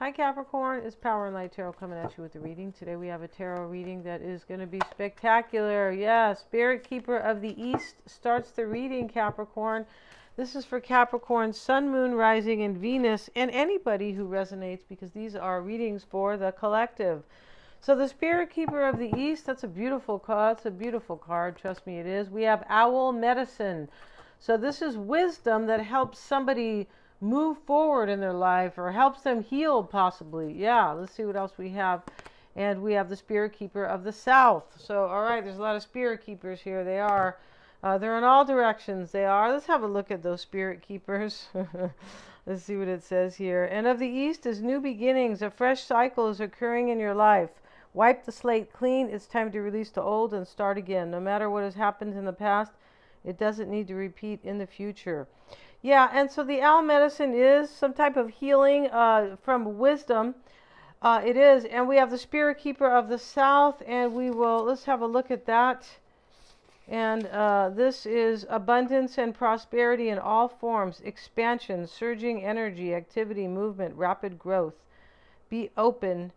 Hi Capricorn, it's Power and Light Tarot coming at you with the reading. Today we have a tarot reading that is going to be spectacular. Yeah, Spirit Keeper of the East starts the reading, Capricorn. This is for Capricorn, Sun, Moon, Rising, and Venus, and anybody who resonates, because these are readings for the collective. So the Spirit Keeper of the East, that's a beautiful card. It's a beautiful card, trust me it is. We have Owl Medicine. So this is wisdom that helps somebody move forward in their life or helps them heal possibly. Yeah, let's see what else we have. And we have the Spirit Keeper of the South. So, all right, there's a lot of Spirit Keepers here. They're in all directions. They are. Let's have a look at those Spirit Keepers. Let's see what it says here. And of the East is new beginnings. A fresh cycle is occurring in your life. Wipe the slate clean. It's time to release the old and start again. No matter what has happened in the past, it doesn't need to repeat in the future. Yeah, and so the owl medicine is some type of healing from wisdom. It is, and we have the Spirit Keeper of the South, and let's have a look at that. And this is abundance and prosperity in all forms, expansion, surging energy, activity, movement, rapid growth. Be open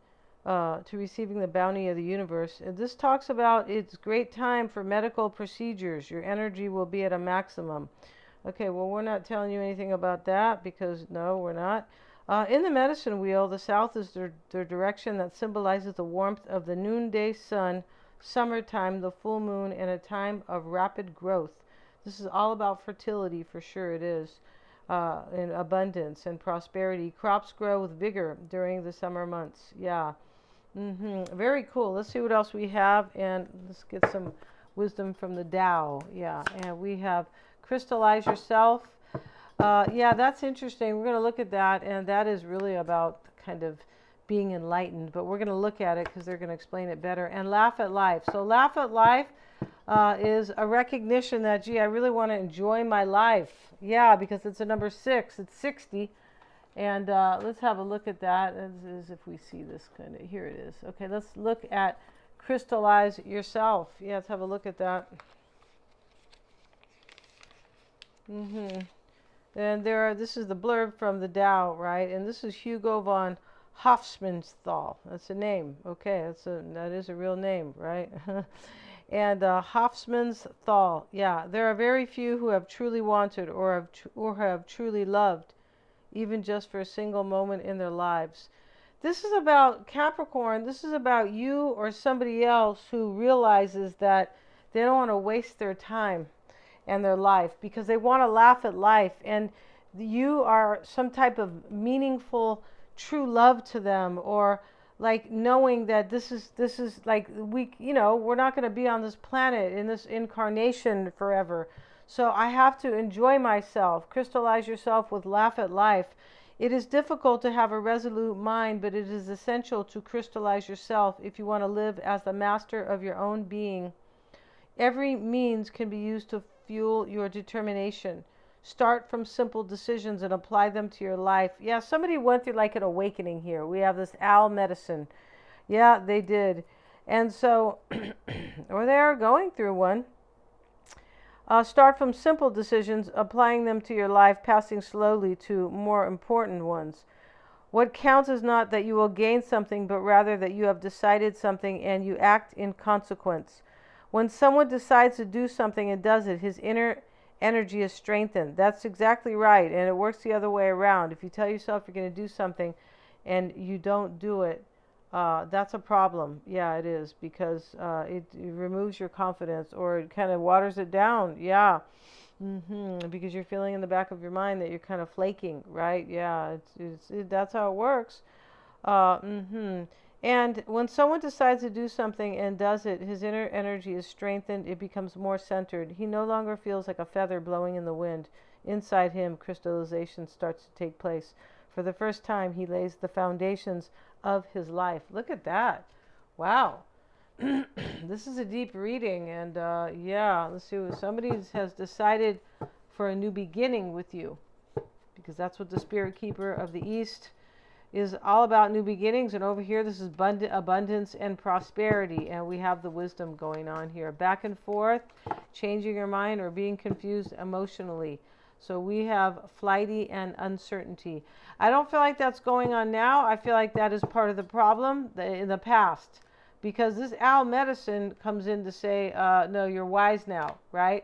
to receiving the bounty of the universe. And this talks about it's great time for medical procedures. Your energy will be at a maximum. Okay, well, we're not telling you anything about that because, no, we're not. In the medicine wheel, the south is their direction that symbolizes the warmth of the noonday sun, summertime, the full moon, and a time of rapid growth. This is all about fertility, for sure it is, and abundance and prosperity. Crops grow with vigor during the summer months. Yeah. Very cool. Let's see what else we have, and let's get some wisdom from the Tao. Yeah, and we have crystallize yourself. Yeah, that's interesting. We're going to look at that, and that is really about kind of being enlightened, but we're going to look at it because they're going to explain it better. And laugh at life. So laugh at life is a recognition that, gee, I really want to enjoy my life. Yeah, because it's a number 6. It's 60. And let's have a look at that as if we see this kind of, here it is. Okay, let's look at crystallize yourself. Yeah, let's have a look at that. And this is the blurb from the Tao, right? And this is Hugo von Hofmannsthal. That's a name. Okay, that is a real name, right? And Hofmannsthal. Yeah, there are very few who have truly wanted or have truly loved, even just for a single moment in their lives. This is about Capricorn. This is about you or somebody else who realizes that they don't want to waste their time and their life because they want to laugh at life, and you are some type of meaningful true love to them, or like knowing that this is like we're not going to be on this planet in this incarnation forever, so I have to enjoy myself. Crystallize yourself with laugh at life. It is difficult to have a resolute mind, but it is essential to crystallize yourself if you want to live as the master of your own being. Every means can be used to fuel your determination. Start from simple decisions and apply them to your life. Yeah, somebody went through like an awakening here. We have this owl medicine. Yeah, they did. And so, or they are going through one. Start from simple decisions, applying them to your life, passing slowly to more important ones. What counts is not that you will gain something, but rather that you have decided something and you act in consequence. When someone decides to do something and does it, his inner energy is strengthened. That's exactly right. And it works the other way around. If you tell yourself you're going to do something and you don't do it, that's a problem. Yeah, it is, because it removes your confidence, or it kind of waters it down. Yeah. Because you're feeling in the back of your mind that you're kind of flaking, right? Yeah, that's how it works. And when someone decides to do something and does it, his inner energy is strengthened. It becomes more centered. He no longer feels like a feather blowing in the wind. Inside him, crystallization starts to take place. For the first time, he lays the foundations of his life. Look at that. Wow. This is a deep reading. And yeah, let's see. Somebody has decided for a new beginning with you, because that's what the Spirit Keeper of the East is all about, new beginnings. And over here, this is abundance and prosperity, and we have the wisdom going on here, back and forth, changing your mind or being confused emotionally. So we have flighty and uncertainty. I don't feel like that's going on now. I feel like that is part of the problem in the past, because this owl medicine comes in to say, no, you're wise now, right?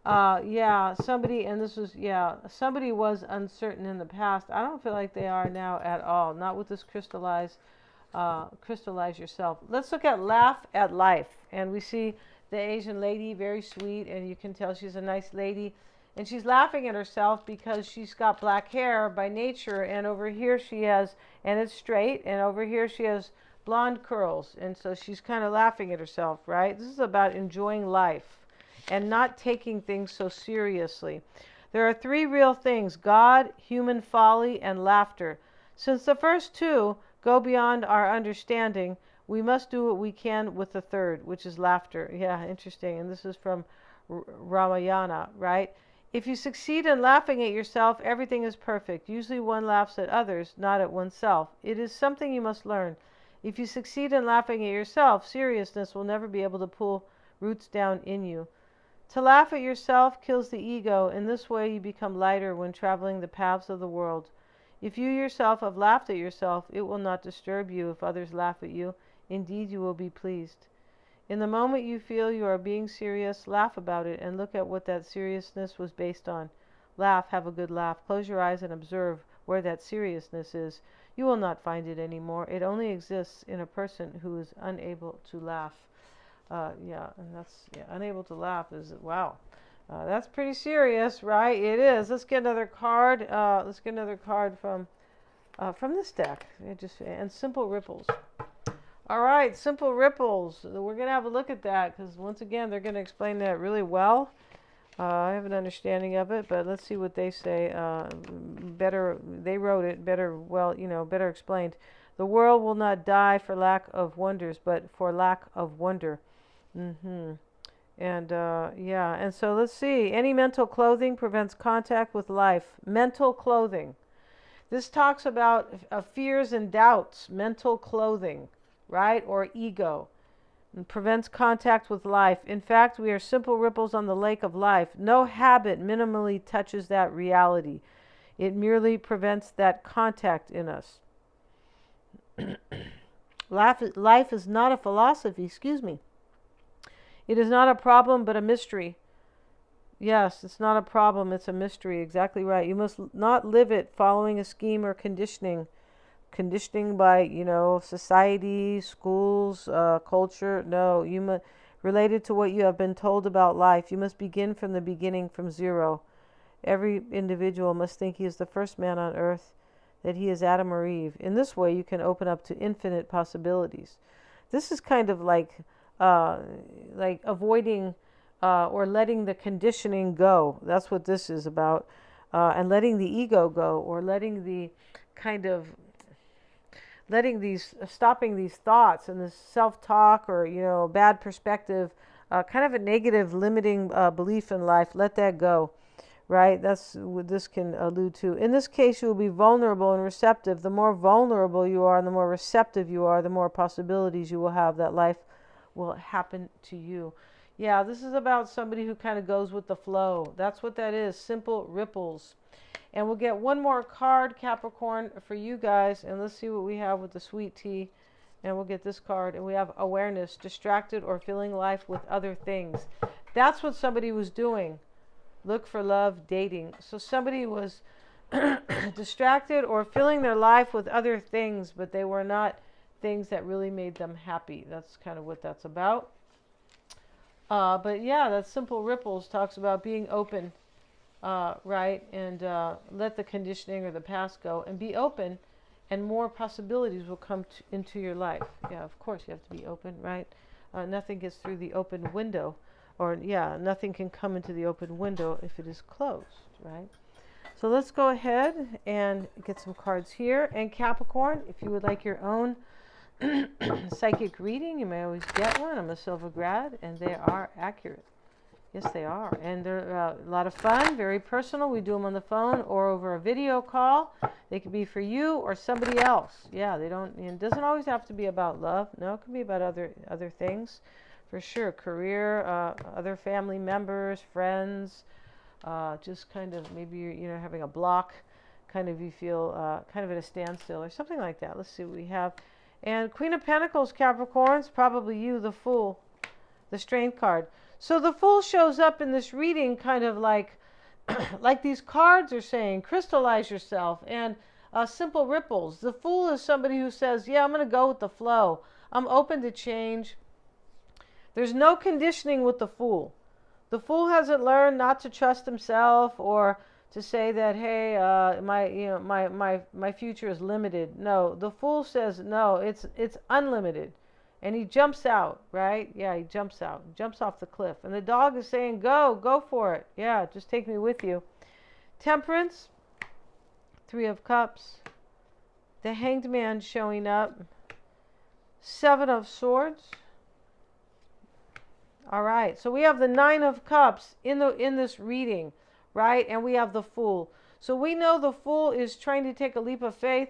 Yeah, somebody, and this was, yeah, somebody was uncertain in the past. I don't feel like they are now at all. Not with this crystallize yourself. Let's look at laugh at life. And we see the Asian lady, very sweet, and you can tell she's a nice lady. And she's laughing at herself because she's got black hair by nature, and over here she has, and it's straight, and over here she has blonde curls. And so she's kind of laughing at herself, right? This is about enjoying life and not taking things so seriously. There are three real things: God, human folly, and laughter. Since the first two go beyond our understanding, we must do what we can with the third, which is laughter. Yeah, interesting. And this is from Ramayana, right? If you succeed in laughing at yourself, everything is perfect. Usually one laughs at others, not at oneself. It is something you must learn. If you succeed in laughing at yourself, seriousness will never be able to pull roots down in you. To laugh at yourself kills the ego. In this way, you become lighter when traveling the paths of the world. If you yourself have laughed at yourself, it will not disturb you if others laugh at you. Indeed, you will be pleased. In the moment you feel you are being serious, laugh about it and look at what that seriousness was based on. Laugh, have a good laugh. Close your eyes and observe where that seriousness is. You will not find it anymore. It only exists in a person who is unable to laugh. Yeah, and that's, yeah, unable to laugh is, wow. That's pretty serious, right? It is. Let's get another card. Let's get another card from this deck. And simple ripples. All right, simple ripples. We're going to have a look at that because, once again, they're going to explain that really well. I have an understanding of it, but let's see what they say. Better, they wrote it better, well, better explained. The world will not die for lack of wonders, but for lack of wonder. And yeah, and so let's see. Any mental clothing prevents contact with life. Mental clothing. This talks about fears and doubts. Mental clothing, right? Or ego. And prevents contact with life. In fact, we are simple ripples on the lake of life. No habit minimally touches that reality. It merely prevents that contact in us. Life is not a philosophy, excuse me. It is not a problem, but a mystery. Yes, it's not a problem, it's a mystery. Exactly right. You must not live it following a scheme or conditioning. Conditioning by, society, schools, culture. No, related to what you have been told about life. You must begin from the beginning, from zero. Every individual must think he is the first man on earth, that he is Adam or Eve. In this way, you can open up to infinite possibilities. This is kind of like avoiding or letting the conditioning go. That's what this is about. And letting the ego go, or letting the kind of stopping these thoughts and this self-talk, or bad perspective, kind of a negative limiting belief in life. Let that go, right? That's what this can allude to. In this case, you will be vulnerable and receptive. The more vulnerable you are and the more receptive you are, the more possibilities you will have that life will happen to you. Yeah, this is about somebody who kind of goes with the flow. That's what that is. Simple ripples. And we'll get one more card, Capricorn, for you guys. And let's see what we have with the sweet tea. And we'll get this card. And we have awareness, distracted or filling life with other things. That's what somebody was doing. Look for love, dating. So somebody was distracted or filling their life with other things, but they were not things that really made them happy. That's kind of what that's about. But yeah, that simple ripples talks about being open. Right, and let the conditioning or the past go and be open, and more possibilities will come into your life. Yeah, of course you have to be open, right? Nothing gets through the open window, or nothing can come into the open window if it is closed, right? So let's go ahead and get some cards here. And Capricorn, if you would like your own psychic reading, you may always get one. I'm a Silver grad, and they are accurate. Yes, they are. And they're a lot of fun, very personal. We do them on the phone or over a video call. They can be for you or somebody else. Yeah, it doesn't always have to be about love. No, it can be about other things, for sure. Career, other family members, friends, just kind of maybe you're having a block, kind of you feel kind of at a standstill or something like that. Let's see what we have. And Queen of Pentacles, Capricorns, probably you, the Fool, the Strength card. So the Fool shows up in this reading kind of like like these cards are saying, crystallize yourself, and simple ripples. The Fool is somebody who says, yeah, I'm going to go with the flow. I'm open to change. There's no conditioning with the Fool. The Fool hasn't learned not to trust himself or to say that, hey, my future is limited. No, the Fool says, no, it's unlimited. And he jumps out, right? Yeah, he jumps out, jumps off the cliff. And the dog is saying, go for it. Yeah, just take me with you. Temperance, Three of Cups, the Hanged Man showing up, Seven of Swords. All right, so we have the Nine of Cups in this reading, right? And we have the Fool. So we know the Fool is trying to take a leap of faith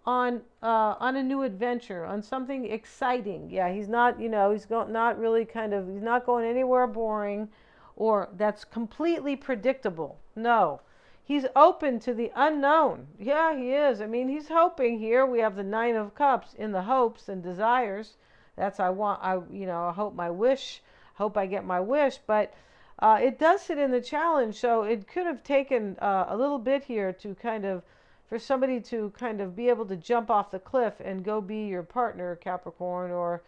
on a new adventure, on something exciting. Yeah, he's not, not really he's not going anywhere boring or that's completely predictable. No, he's open to the unknown. Yeah, he is. I mean, he's hoping here. We have the Nine of Cups in the hopes and desires. That's I hope my wish. Hope I get my wish, but it does sit in the challenge, so it could have taken a little bit here to for somebody to kind of be able to jump off the cliff and go be your partner, Capricorn, or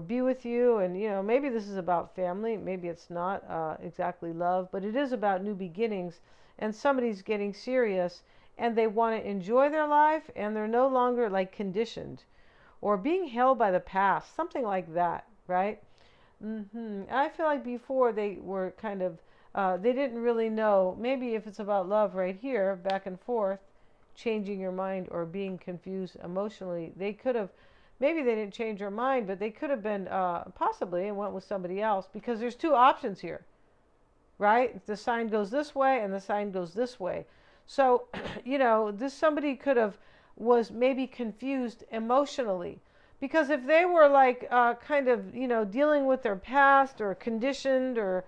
be with you. And maybe this is about family, maybe it's not exactly love, but it is about new beginnings, and somebody's getting serious and they want to enjoy their life and they're no longer like conditioned or being held by the past, something like that, right? I feel like before they were they didn't really know. Maybe if it's about love right here, back and forth, changing your mind or being confused emotionally, they could have, maybe they didn't change their mind, but they could have been possibly and went with somebody else, because there's two options here, right? The sign goes this way and the sign goes this way. So, this somebody was maybe confused emotionally. Because if they were like dealing with their past or conditioned or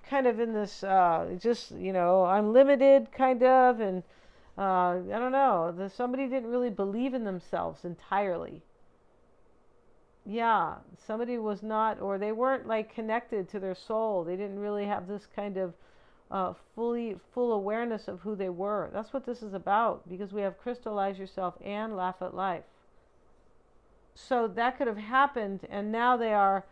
kind of in this unlimited kind of, and I don't know, somebody didn't really believe in themselves entirely. Yeah, somebody was not, or they weren't like connected to their soul. They didn't really have this kind of full awareness of who they were. That's what this is about, because we have crystallize yourself and laugh at life. So that could have happened, and now they are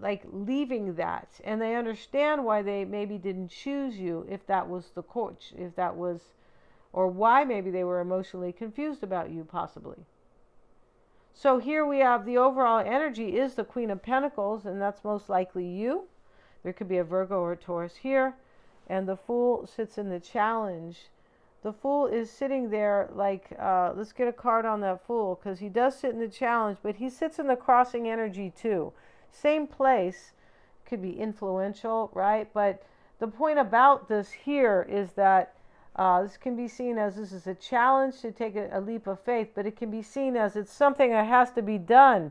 like leaving that, and they understand why they maybe didn't choose you, if that was the coach, or why maybe they were emotionally confused about you, possibly. So here we have the overall energy is the Queen of Pentacles, and that's most likely you. There could be a Virgo or a Taurus here, and the Fool sits in the challenge. The Fool is sitting there like, let's get a card on that Fool, because he does sit in the challenge, but he sits in the crossing energy too. Same place, could be influential, right? But the point about this here is that this can be seen as this is a challenge to take a leap of faith, but it can be seen as it's something that has to be done,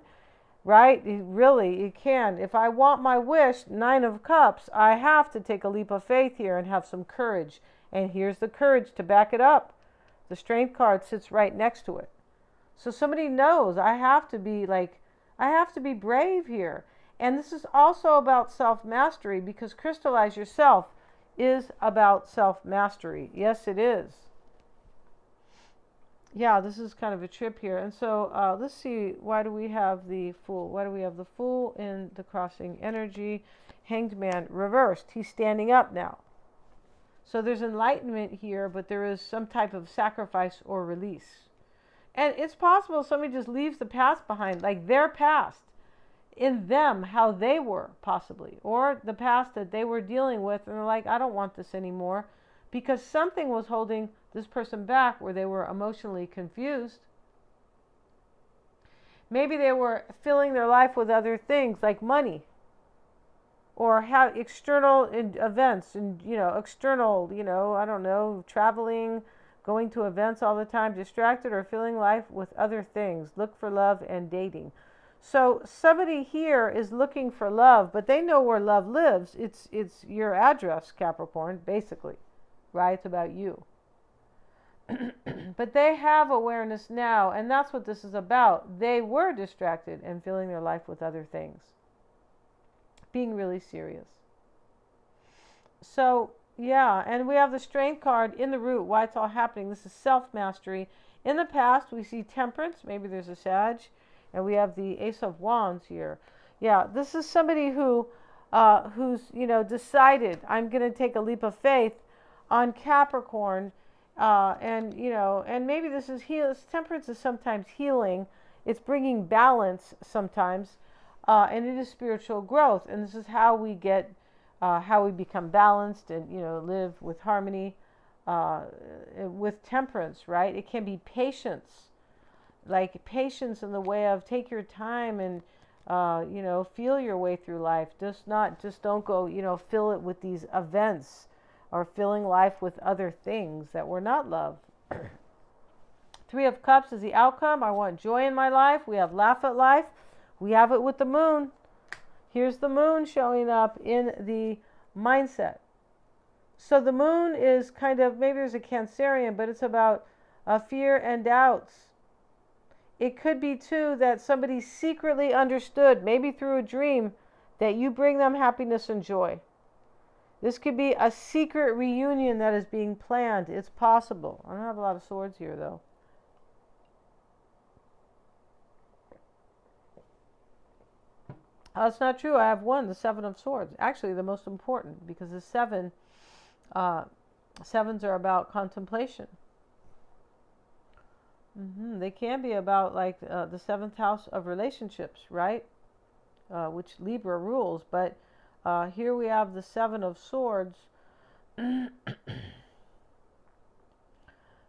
right? It can. If I want my wish, Nine of Cups, I have to take a leap of faith here and have some courage. And here's the courage to back it up. The Strength card sits right next to it. So somebody knows I have to be brave here. And this is also about self-mastery, because crystallize yourself is about self-mastery. Yes, it is. Yeah, this is kind of a trip here. And so let's see, why do we have the Fool? Why do we have the Fool in the crossing energy? Hanged Man reversed. He's standing up now. So there's enlightenment here, but there is some type of sacrifice or release. And it's possible somebody just leaves the past behind, like their past, in them, how they were, possibly. Or the past that they were dealing with, and they're like, I don't want this anymore. Because something was holding this person back, where they were emotionally confused. Maybe they were filling their life with other things, like money. Or have external events and, external, I don't know, traveling, going to events all the time, distracted, or filling life with other things. Look for love and dating. So somebody here is looking for love, but they know where love lives. It's your address, Capricorn, basically, right? It's about you. But they have awareness now, and that's what this is about. They were distracted and filling their life with other things, being really serious. So, yeah, and we have the Strength card in the root, why it's all happening. This is self-mastery. In the past, we see Temperance. Maybe there's a Sag. And we have the Ace of Wands here. Yeah, this is somebody who's decided, I'm going to take a leap of faith on Capricorn, and maybe this is Temperance is sometimes healing. It's bringing balance sometimes, and it is spiritual growth. And this is how we get, how we become balanced and live with harmony, with temperance. Right? It can be patience. Like patience in the way of take your time and feel your way through life. Just don't go fill it with these events or filling life with other things that were not love. Three of Cups is the outcome. I want joy in my life. We have laugh at life. We have it with the moon. Here's the moon showing up in the mindset. So the moon is kind of, maybe there's a Cancerian, but it's about fear and doubts. It could be, too, that somebody secretly understood, maybe through a dream, that you bring them happiness and joy. This could be a secret reunion that is being planned. It's possible. I don't have a lot of swords here, though. That's not true. I have one, the Seven of Swords. Actually, the most important, because the sevens are about contemplation. They can be about like the seventh house of relationships, right? Which Libra rules. But here we have the Seven of Swords. And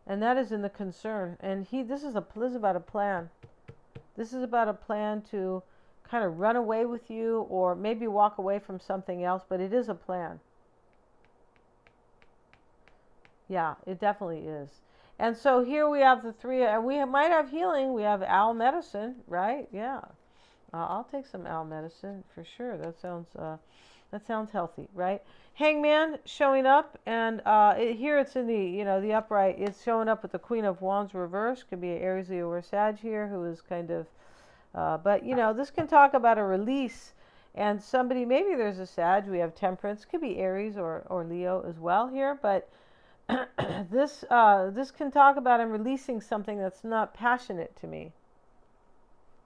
that is in the concern. And this is about a plan. This is about a plan to kind of run away with you or maybe walk away from something else. But it is a plan. Yeah, it definitely is. And so here we have the three, and we might have healing. We have owl medicine, right? Yeah, I'll take some owl medicine for sure. That sounds healthy, right? Hangman showing up, and here it's in the upright. It's showing up with the Queen of Wands reverse. Could be an Aries, Leo, or Sag here who is kind of, but this can talk about a release. And somebody, maybe there's a Sag. We have Temperance. Could be Aries or Leo as well here, but. This can talk about I'm releasing something that's not passionate to me.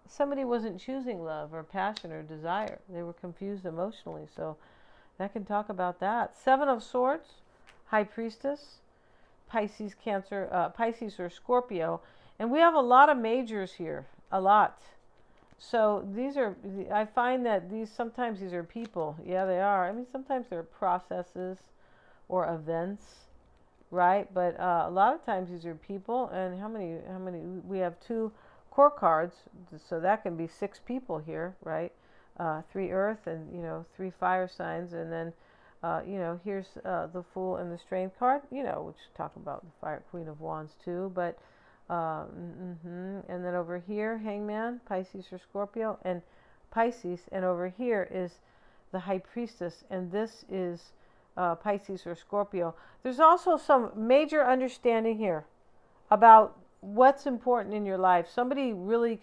Somebody wasn't choosing love or passion or desire. They were confused emotionally. So that can talk about that. Seven of Swords, High Priestess, Pisces, Cancer, Pisces or Scorpio. And we have a lot of majors here. A lot. So I find that sometimes these are people. Yeah, they are. I mean, sometimes they're processes or events. Right, but a lot of times these are people, and how many? We have 2 court cards, so that can be 6 people here, right? 3 Earth and 3 fire signs, and then here's the Fool and the Strength card, which talk about the Fire Queen of Wands too. But and then over here, Hangman, Pisces or Scorpio, and Pisces, and over here is the High Priestess, and this is. Pisces or Scorpio. There's also some major understanding here about what's important in your life. Somebody really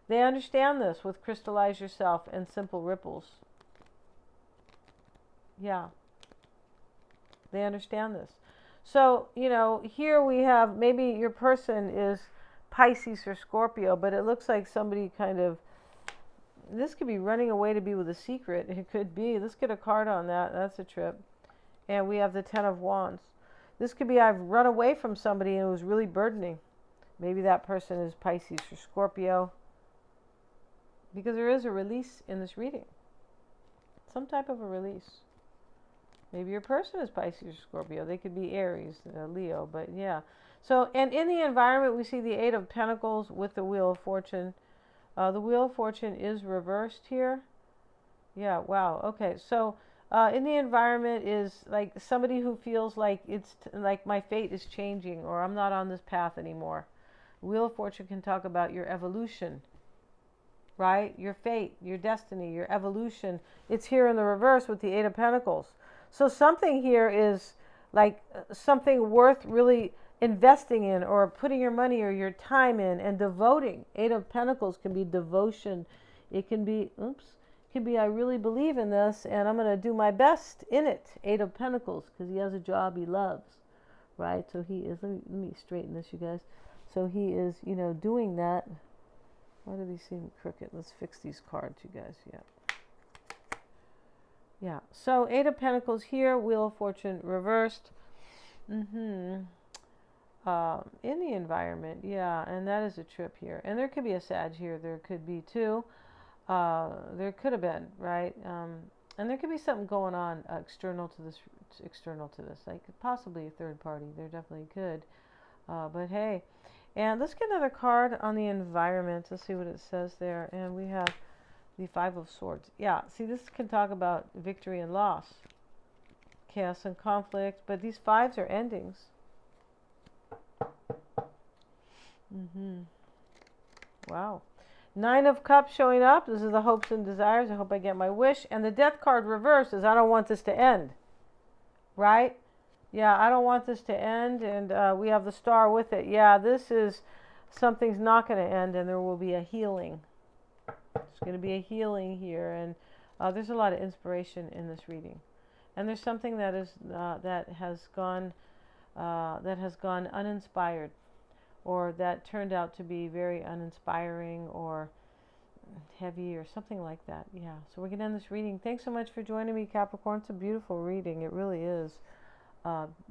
they understand this with Crystallize Yourself and Simple Ripples. Yeah. They understand this. So, here we have, maybe your person is Pisces or Scorpio, but it looks like somebody this could be running away to be with a secret. It could be. Let's get a card on that. That's a trip. And we have the Ten of Wands. This could be I've run away from somebody and it was really burdening. Maybe that person is Pisces or Scorpio. Because there is a release in this reading. Some type of a release. Maybe your person is Pisces or Scorpio. They could be Aries, Leo, but yeah. So, and in the environment, we see the Eight of Pentacles with the Wheel of Fortune. The Wheel of Fortune is reversed here. Yeah, wow. Okay, so in the environment is like somebody who feels like it's like my fate is changing or I'm not on this path anymore. Wheel of Fortune can talk about your evolution, right? Your fate, your destiny, your evolution. It's here in the reverse with the Eight of Pentacles. So something here is like something worth really investing in, or putting your money or your time in and devoting. Eight of Pentacles can be devotion. It can be, I really believe in this and I'm going to do my best in it. Eight of Pentacles, because he has a job he loves, right? So he is, let me straighten this, you guys. So he is, doing that. Why do these seem crooked? Let's fix these cards, you guys. Yeah. So Eight of Pentacles here, Wheel of Fortune reversed. In the environment, yeah, and that is a trip here. And there could be a Sag here. There could be two. There could have been, right? And there could be something going on external to this, like possibly a third party. There definitely could. But hey, and let's get another card on the environment. Let's see what it says there. And we have the Five of Swords. Yeah, see, this can talk about victory and loss, chaos and conflict, but these fives are endings. Wow. Nine of Cups showing up. This is the hopes and desires. I hope I get my wish. And the Death card reversed is I don't want this to end. Right? Yeah, I don't want this to end. And we have the Star with it. Yeah, this is, something's not going to end and there will be a healing. There's going to be a healing here. And there's a lot of inspiration in this reading. And there's something that is that has gone uninspired, or that turned out to be very uninspiring or heavy or something like that. Yeah, so we're going to end this reading. Thanks so much for joining me, Capricorn. It's a beautiful reading. It really is.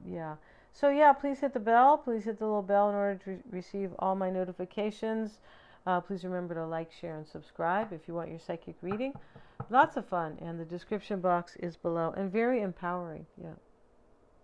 Yeah. So yeah, please hit the bell. Please hit the little bell in order to receive all my notifications. Please remember to like, share, and subscribe if you want your psychic reading. Lots of fun, and the description box is below, and very empowering. Yeah.